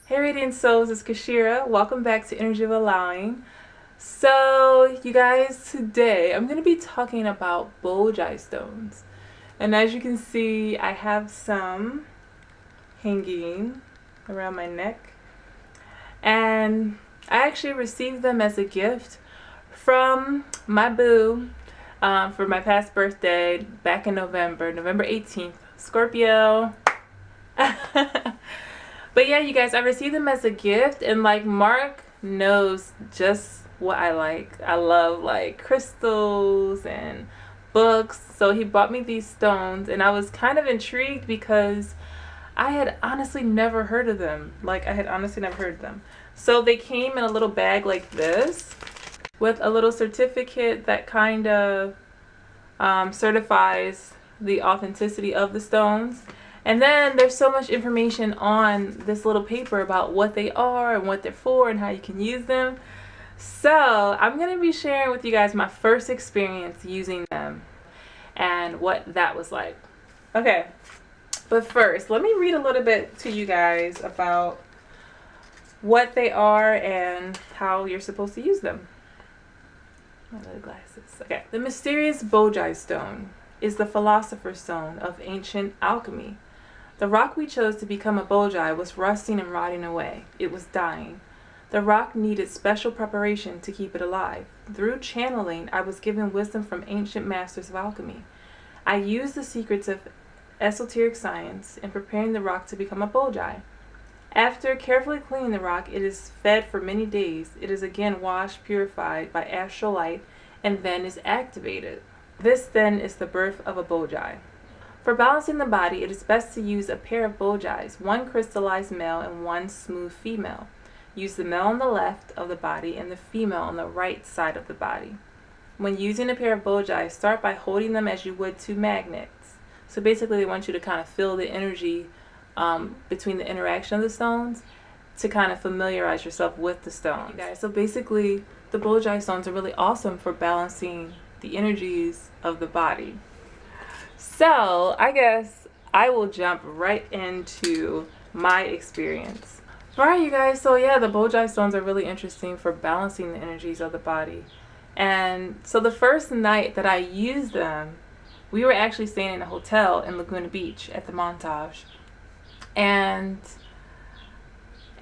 Hey Radiant Souls, it's Kashira. Welcome back to Energy of Allowing. So, you guys, today I'm going to be talking about Boji Stones. And as you can see, I have some hanging around my neck. And I actually received them as a gift from my boo for my past birthday back in November 18th. Scorpio. But yeah, you guys, I received them as a gift, and like Mark knows just what I like. I love like crystals and books. So he bought me these stones, and I was kind of intrigued because I had honestly never heard of them. So they came in a little bag like this with a little certificate that kind of certifies the authenticity of the stones. And then there's so much information on this little paper about what they are and what they're for and how you can use them. So I'm going to be sharing with you guys my first experience using them and what that was like. Okay, but first, let me read a little bit to you guys about what they are and how you're supposed to use them. My little glasses. Okay, the mysterious Boji Stone is the philosopher's stone of ancient alchemy. The rock we chose to become a Boji was rusting and rotting away. It was dying. The rock needed special preparation to keep it alive. Through channeling, I was given wisdom from ancient masters of alchemy. I used the secrets of esoteric science in preparing the rock to become a Boji. After carefully cleaning the rock, it is fed for many days. It is again washed, purified by astral light, and then is activated. This then is the birth of a Boji. For balancing the body, it is best to use a pair of Bojis, one crystallized male and one smooth female. Use the male on the left of the body and the female on the right side of the body. When using a pair of Bojis, start by holding them as you would two magnets. So basically they want you to kind of feel the energy between the interaction of the stones to kind of familiarize yourself with the stones. Okay, guys, so basically the Boji stones are really awesome for balancing the energies of the body. So I guess I will jump right into my experience. Alright, you guys, so yeah, the Boji stones are really interesting for balancing the energies of the body. And so the first night that I used them, we were actually staying in a hotel in Laguna Beach at the Montage. And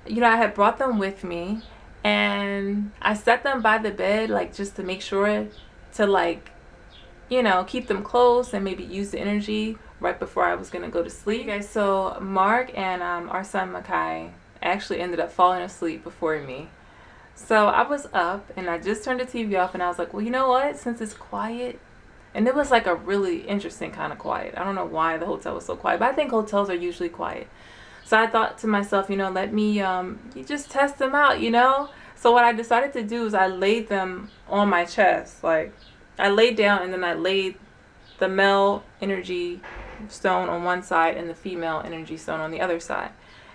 you know, I had brought them with me, and I set them by the bed, like just to make sure to like, you know, keep them close and maybe use the energy right before I was gonna go to sleep. Okay, so Mark and our son Makai actually ended up falling asleep before me. So I was up and I just turned the TV off, and I was like, well, you know what, since it's quiet, and it was like a really interesting kind of quiet. I don't know why the hotel was so quiet, but I think hotels are usually quiet. So I thought to myself, you know, let me you just test them out, you know. So what I decided to do is I laid them on my chest. Like I laid down, and then I laid the male energy stone on one side and the female energy stone on the other side.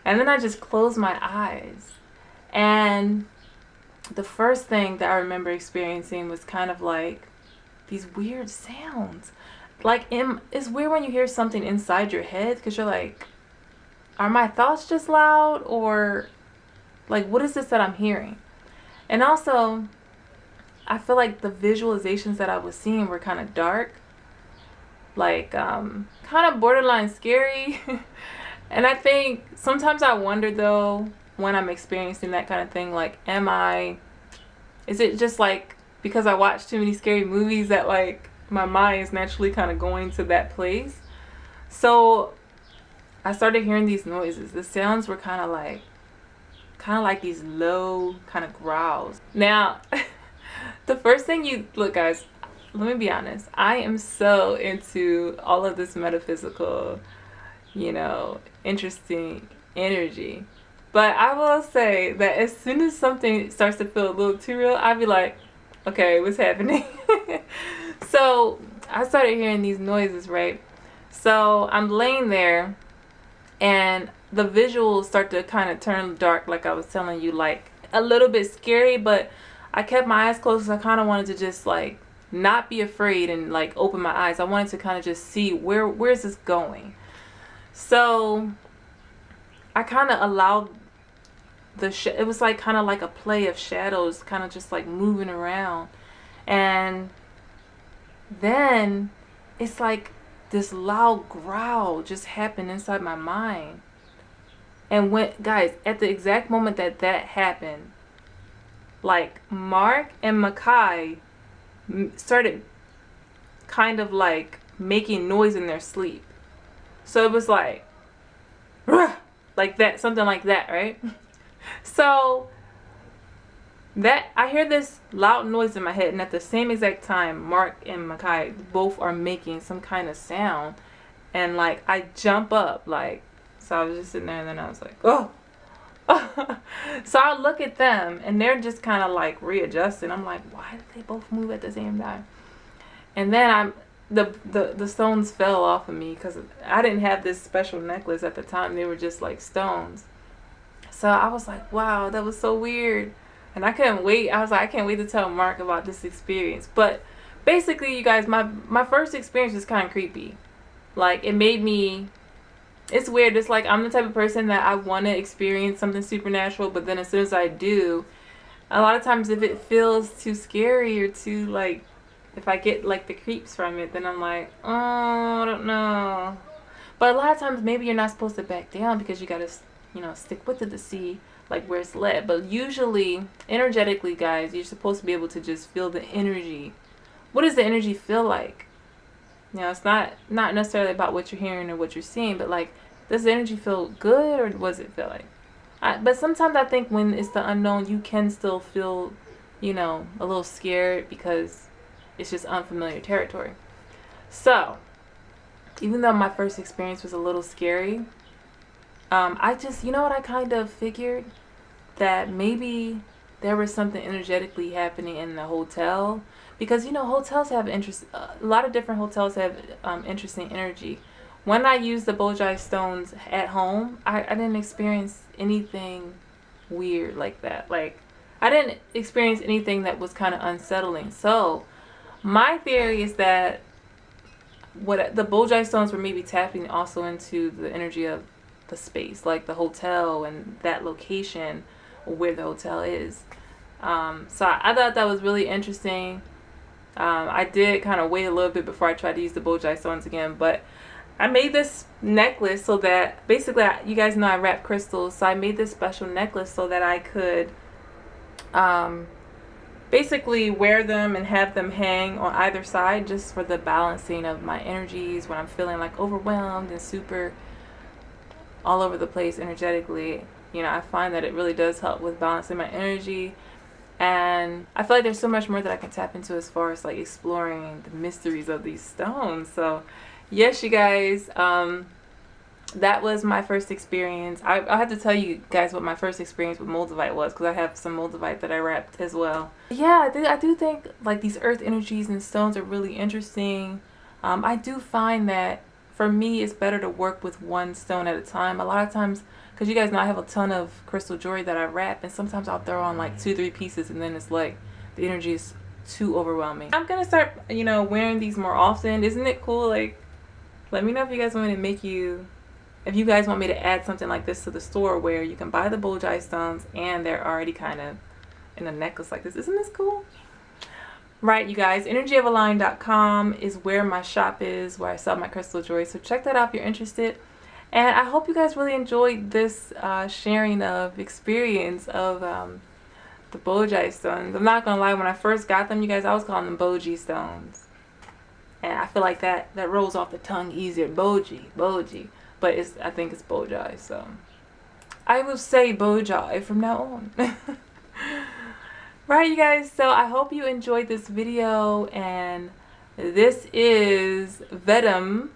And then I just closed my eyes. And the first thing that I remember experiencing was kind of like these weird sounds. Like it's weird when you hear something inside your head, because you're like, are my thoughts just loud, or like what is this that I'm hearing? And also I feel like the visualizations that I was seeing were kind of dark, like kind of borderline scary. And I think sometimes I wonder though, when I'm experiencing that kind of thing, like is it just like because I watch too many scary movies that like my mind is naturally kind of going to that place? So I started hearing these noises. The sounds were kind of like these low kind of growls. Now the first thing look, guys, let me be honest, I am so into all of this metaphysical, you know, interesting energy. But I will say that as soon as something starts to feel a little too real, I'll be like, okay, what's happening? So I started hearing these noises, right? So I'm laying there, and the visuals start to kind of turn dark, like I was telling you, like a little bit scary, but I kept my eyes closed because I kind of wanted to just like not be afraid and like open my eyes. I wanted to kind of just see where is this going. So I kind of allowed it was like kind of like a play of shadows, kind of just like moving around. And then it's like this loud growl just happened inside my mind. And when, guys, at the exact moment that that happened, like Mark and Makai started kind of like making noise in their sleep. So it was like, "Rah!" Like that, something like that, right? So that I hear this loud noise in my head, and at the same exact time, Mark and Makai both are making some kind of sound, and like I jump up, like, so I was just sitting there, and then I was like, oh. So I look at them, and they're just kind of like readjusting. I'm like, why did they both move at the same time? And then the stones fell off of me because I didn't have this special necklace at the time. They were just like stones. So I was like, wow, that was so weird. And I couldn't wait. I was like, I can't wait to tell Mark about this experience. But basically, you guys, my first experience was kind of creepy. Like, it made me, it's weird. It's like I'm the type of person that I want to experience something supernatural, but then as soon as I do, a lot of times if it feels too scary or too, like, if I get like the creeps from it, then I'm like, oh, I don't know. But a lot of times maybe you're not supposed to back down because you got to, you know, stick with it to see like where it's led. But usually, energetically, guys, you're supposed to be able to just feel the energy. What does the energy feel like? You know, it's not necessarily about what you're hearing or what you're seeing, but like, does the energy feel good or does it feel like? But sometimes I think when it's the unknown, you can still feel, you know, a little scared because it's just unfamiliar territory. So, even though my first experience was a little scary, I just, you know what I kind of figured? That maybe there was something energetically happening in the hotel. Because, you know, hotels have a lot of different hotels have interesting energy. When I used the Boji Stones at home, I didn't experience anything weird like that. Like, I didn't experience anything that was kind of unsettling. So, my theory is that what the Boji Stones were maybe tapping also into the energy of the space, like the hotel and that location where the hotel is. So I thought that was really interesting. I did kind of wait a little bit before I tried to use the Boji Stones again, but I made this necklace so that basically, you guys know I wrap crystals, so I made this special necklace so that I could basically wear them and have them hang on either side just for the balancing of my energies when I'm feeling like overwhelmed and super all over the place energetically. You know, I find that it really does help with balancing my energy, and I feel like there's so much more that I can tap into as far as like exploring the mysteries of these stones. So yes, you guys, that was my first experience. I have to tell you guys what my first experience with moldavite was, because I have some moldavite that I wrapped as well. Yeah, I do think like these earth energies and stones are really interesting. I do find that for me, it's better to work with one stone at a time. A lot of times, because you guys know I have a ton of crystal jewelry that I wrap, and sometimes I'll throw on like 2-3 pieces, and then it's like the energy is too overwhelming. I'm gonna start, you know, wearing these more often. Isn't it cool? Like, let me know if you guys want me to make you, if you guys want me to add something like this to the store where you can buy the Boji Stones and they're already kind of in a necklace like this. Isn't this cool? Right, you guys, EnergyofAllowing.com is where my shop is, where I sell my crystal jewelry. So check that out if you're interested. And I hope you guys really enjoyed this sharing of experience of the Boji Stones. I'm not gonna lie, when I first got them, you guys, I was calling them Boji Stones, and I feel like that rolls off the tongue easier. Boji, but I think it's Boji. So I will say Boji from now on. Right, you guys, so I hope you enjoyed this video, and this is VEDM.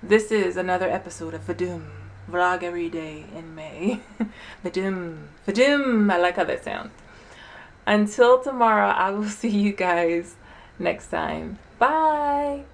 This is another episode of VEDM. Vlog every day in May. VEDM. I like how that sounds. Until tomorrow, I will see you guys next time. Bye.